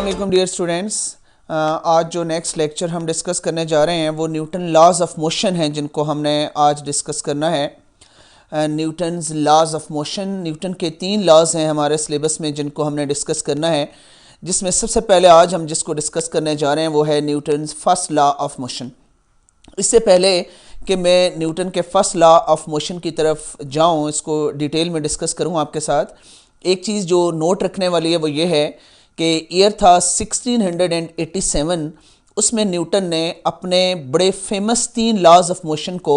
अस्सलाम वालेकुम dear students. आज जो नेक्स्ट लेक्चर हम डिस्कस करने जा रहे हैं वो न्यूटन लॉज ऑफ मोशन हैं, जिनको हमने आज डिस्कस करना है। Newton's laws of motion, Newton के 3 लॉज हैं हमारे सिलेबस में जिनको हमने डिस्कस करना है, जिसमें सबसे पहले आज हम जिसको डिस्कस करने जा रहे हैं वो है Newton's first law of motion. इससे पहले कि मैं न्यूटन के फर्स्ट लॉ ऑफ मोशन की तरफ जाऊं, इसको डिटेल में डिस्कस करूं आपके साथ, एक चीज़ जो नोट रखने वाली है वो ये है कि ईयर था 1687। उसमें न्यूटन ने अपने बड़े फेमस 3 लॉज ऑफ मोशन को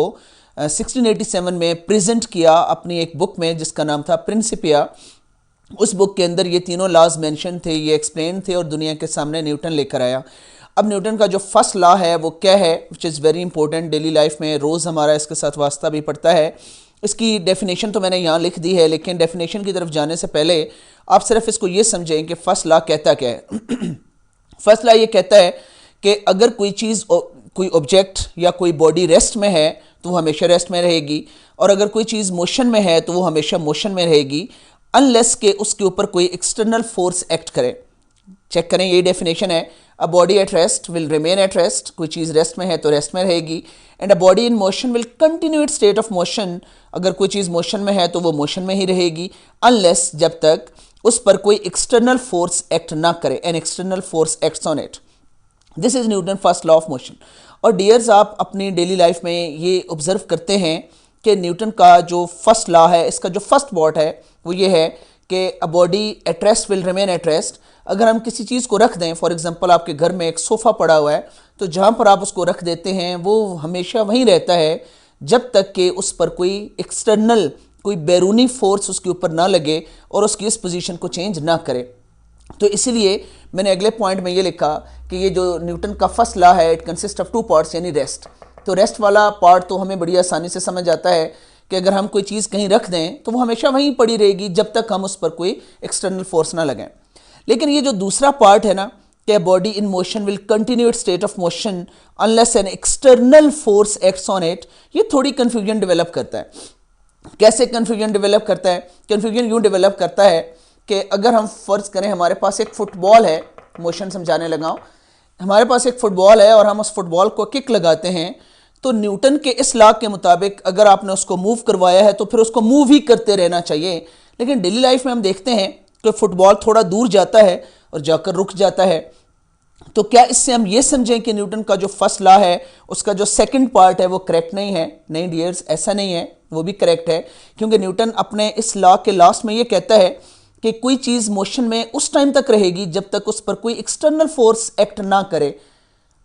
1687 में प्रेजेंट किया अपनी एक बुक में जिसका नाम था प्रिंसिपिया। उस बुक के अंदर ये तीनों लॉज मेंशन थे, ये एक्सप्लेन थे और दुनिया के सामने न्यूटन लेकर आया। अब न्यूटन का जो फर्स्ट लॉ है वो क्या है, which is very important, daily life में रोज़ हमारा इसके साथ वास्ता भी पड़ता है। इसकी डेफिनेशन तो मैंने यहाँ लिख दी है, लेकिन डेफिनेशन की तरफ जाने से पहले आप सिर्फ इसको ये समझें कि फर्स्ट लॉ कहता क्या है। फर्स्ट लॉ ये कहता है कि अगर कोई चीज़, कोई ऑब्जेक्ट या कोई बॉडी रेस्ट में है तो वो हमेशा रेस्ट में रहेगी, और अगर कोई चीज़ मोशन में है तो वो हमेशा मोशन में रहेगी, अनलेस के उसके ऊपर कोई एक्सटर्नल फोर्स एक्ट करे। चेक करें, ये डेफिनेशन है। A body at rest will remain at rest, कोई चीज़ रेस्ट में है तो रेस्ट में रहेगी। And a body in motion will continue it state of motion, अगर कोई चीज़ मोशन में है तो वो मोशन में ही रहेगी, अनलेस जब तक उस पर कोई एक्सटर्नल फोर्स एक्ट ना करे, an external force acts on it. This is Newton first law of motion. और डियर्स, आप अपनी डेली लाइफ में ये ऑब्जर्व करते हैं कि न्यूटन का जो फर्स्ट लॉ है, इसका जो फर्स्ट पार्ट है वो ये है कि a body at rest will remain at rest. अगर हम किसी चीज़ को रख दें, फॉर एग्जांपल आपके घर में एक सोफ़ा पड़ा हुआ है, तो जहाँ पर आप उसको रख देते हैं वो हमेशा वहीं रहता है जब तक कि उस पर कोई एक्सटर्नल, कोई बैरूनी फोर्स उसके ऊपर ना लगे और उसकी इस पोजीशन को चेंज ना करे। तो इसीलिए मैंने अगले पॉइंट में ये लिखा कि ये जो न्यूटन का फर्स्ट लॉ है, इट कंसिस्ट ऑफ 2 पार्ट्स, यानी रेस्ट। तो रेस्ट वाला पार्ट तो हमें बड़ी आसानी से समझ आता है कि अगर हम कोई चीज़ कहीं रख दें तो वो हमेशा वहीं पड़ी रहेगी जब तक हम उस पर कोई एक्सटर्नल फोर्स ना लगाएं। लेकिन ये जो दूसरा पार्ट है ना, कि body in motion will continue it state of motion unless an external force acts on it, ये थोड़ी कन्फ्यूजन डेवलप करता है। कैसे कन्फ्यूजन डेवलप करता है? कन्फ्यूजन यूँ डेवलप करता है कि अगर हम फ़र्ज़ करें हमारे पास एक फुटबॉल है, मोशन समझाने लगाओ, हमारे पास एक फुटबॉल है और हम उस फुटबॉल को किक लगाते हैं, तो न्यूटन के इस लॉ के मुताबिक अगर आपने उसको मूव करवाया है तो फिर उसको मूव ही करते रहना चाहिए। लेकिन डेली लाइफ में हम देखते हैं कि फुटबॉल थोड़ा दूर जाता है और जाकर रुक जाता है। तो क्या इससे हम ये समझें कि न्यूटन का जो फर्स्ट लॉ है उसका जो सेकंड पार्ट है वो करेक्ट नहीं है? नहीं डियर्स, ऐसा नहीं है, वो भी करेक्ट है। क्योंकि न्यूटन अपने इस लॉ के लास्ट में ये कहता है कि कोई चीज़ मोशन में उस टाइम तक रहेगी जब तक उस पर कोई एक्सटर्नल फोर्स एक्ट ना करे।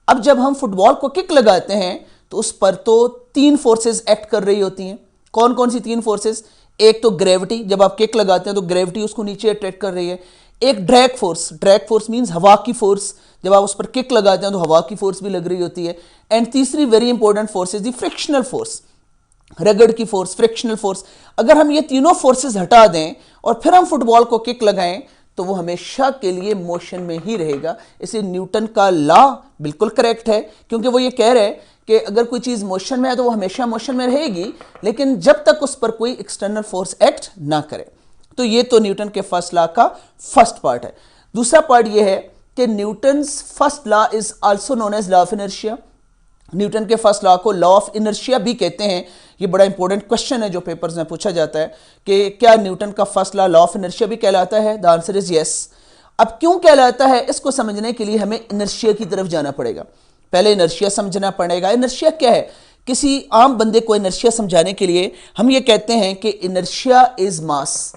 अब जब हम फुटबॉल को किक लगाते हैं तो उस पर तो 3 फोर्सेस एक्ट कर रही होती हैं। कौन कौन सी 3 फोर्सेस? एक तो ग्रेविटी, जब आप किक लगाते हैं तो ग्रेविटी उसको नीचे अट्रैक्ट कर रही है। एक drag force, drag force means हवा की फोर्स, जब आप उस पर किक लगाते हैं तो हवा की फोर्स भी लग रही होती है। एंड तीसरी very important force is the frictional force, रगड़ की फोर्स, फ्रिक्शनल फोर्स। अगर हम ये तीनों फोर्सेस हटा दें और फिर हम फुटबॉल को किक लगाएं तो वो हमेशा के लिए मोशन में ही रहेगा। इसलिए न्यूटन का लॉ बिल्कुल करेक्ट है, क्योंकि वो ये कह रहे हैं कि अगर कोई चीज़ मोशन में है तो वो हमेशा मोशन में रहेगी, लेकिन जब तक उस पर कोई एक्सटर्नल फोर्स एक्ट ना करे। तो ये तो न्यूटन के फर्स्ट लॉ का फर्स्ट पार्ट है। दूसरा पार्ट ये है कि Newton's first law is also known as law of inertia. Newton के फर्स्ट लॉ को लॉ ऑफ इनर्शिया भी कहते हैं। ये बड़ा इंपॉर्टेंट क्वेश्चन है जो पेपर्स में पूछा जाता है कि क्या न्यूटन का फर्स्ट लॉ ऑफ इनर्शिया भी कहलाता है? The answer is yes. अब क्यों कहलाता है, इसको समझने के लिए हमें इनर्शिया की तरफ जाना पड़ेगा। पहले इनर्शिया समझना पड़ेगा। इनर्शिया क्या है? किसी आम बंदे को इनर्शिया समझाने के लिए हम ये कहते हैं कि इनर्शिया इज मास।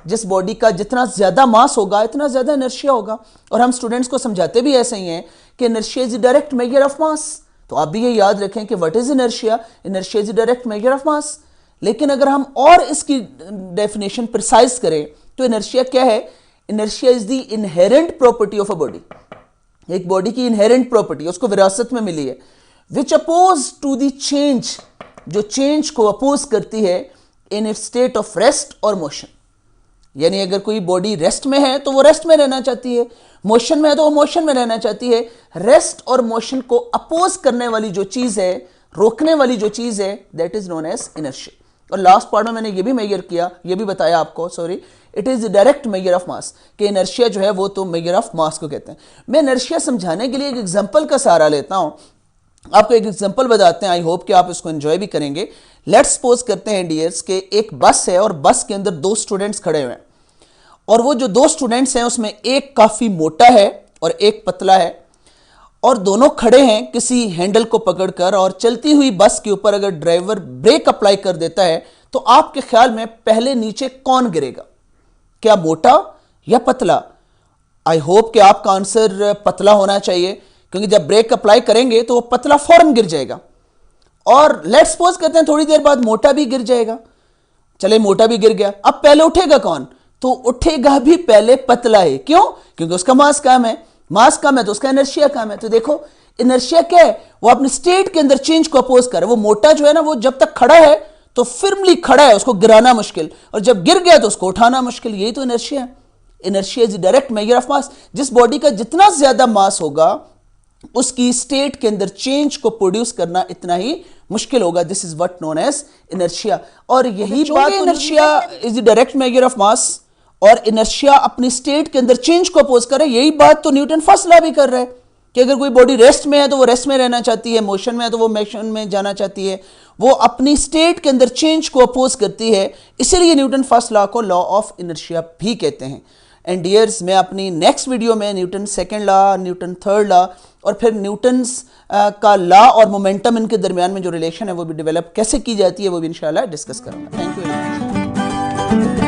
जिस बॉडी का जितना ज़्यादा मास होगा इतना ज़्यादा इनर्शिया होगा। और हम स्टूडेंट्स को समझाते भी ऐसे ही हैं कि inertia is the direct measure of मास। तो आप भी ये याद रखें कि what is inertia? Inertia is the direct measure of मास। लेकिन अगर हम और इसकी डेफिनेशन प्रिसाइज करें तो इनर्शिया क्या है? Inertia is the inherent property of a body. एक बॉडी की इनहेरेंट प्रॉपर्टी उसको विरासत में मिली है, which oppose to the change, जो चेंज को अपोज करती है in its state of rest और मोशन। यानी अगर कोई बॉडी रेस्ट में है तो वो रेस्ट में रहना चाहती है, मोशन में है तो वो मोशन में रहना चाहती है। रेस्ट और मोशन को अपोज करने वाली जो चीज़ है, रोकने वाली जो चीज़ है, that is known as inertia. और लास्ट पार्ट में मैंने ये भी मेजर किया, ये भी बताया आपको, sorry, it is direct measure of मास, कि इनर्शिया जो है वो तो मेजर ऑफ मास को कहते हैं। मैं इनर्शिया समझाने के लिए एक एग्जांपल का सहारा लेता हूं, आपको एक एग्जांपल बताते हैं, आई होप कि आप इसको एंजॉय भी करेंगे। लेट्स सपोज करते हैं डियर्स कि एक बस है और बस के अंदर दो स्टूडेंट्स खड़े हुए हैं, और वो जो दो स्टूडेंट्स हैं उसमें एक काफी मोटा है और एक पतला है, और दोनों खड़े हैं किसी हैंडल को पकड़कर, और चलती हुई बस के ऊपर अगर ड्राइवर ब्रेक अप्लाई कर देता है तो आपके ख्याल में पहले नीचे कौन गिरेगा, क्या मोटा या पतला? आई होप कि आपका आंसर पतला होना चाहिए, क्योंकि जब ब्रेक अप्लाई करेंगे तो वो पतला फौरन गिर जाएगा। और लेट्स सपोज करते हैं थोड़ी देर बाद मोटा भी गिर जाएगा। चले मोटा भी गिर गया, अब पहले उठेगा कौन? तो उठेगा भी पहले पतला है। क्यों? क्योंकि उसका मास कम है, मास कम है तो उसका इनर्शिया कम है। तो देखो इनर्शिया क्या है, वो अपनी स्टेट के अंदर चेंज को अपोज कर रहा है। वो मोटा जो है ना, वो जब तक खड़ा है तो फिर्मली खड़ा है, उसको गिराना मुश्किल, और जब गिर गया तो उसको उठाना मुश्किल। यही तो इनर्शिया है। Inertia is direct measure of मास। जिस बॉडी का जितना ज्यादा मास होगा उसकी स्टेट के अंदर चेंज को प्रोड्यूस करना इतना ही मुश्किल होगा। This is what known as inertia. और यही बात, inertia is the direct measure of mass और इनर्शिया अपनी स्टेट के अंदर चेंज को अपोज कर रहा है। यही बात तो न्यूटन फर्स्ट लॉ भी कर रहा है कि अगर कोई बॉडी रेस्ट में है तो वो रेस्ट में रहना चाहती है, मोशन में है तो वो मोशन में जाना चाहती है, वो अपनी स्टेट के अंदर चेंज को अपोज करती है। इसीलिए न्यूटन फर्स्ट लॉ को लॉ ऑफ इनर्शिया भी कहते हैं। एंड डियर्स, मैं अपनी नेक्स्ट वीडियो में Newton second law, Newton third law और फिर न्यूटन्स का लॉ और मोमेंटम, इनके दरमियान में जो रिलेशन है वो भी डेवलप कैसे की जाती है वो भी इंशाल्लाह डिस्कस करूंगा। Thank you very much.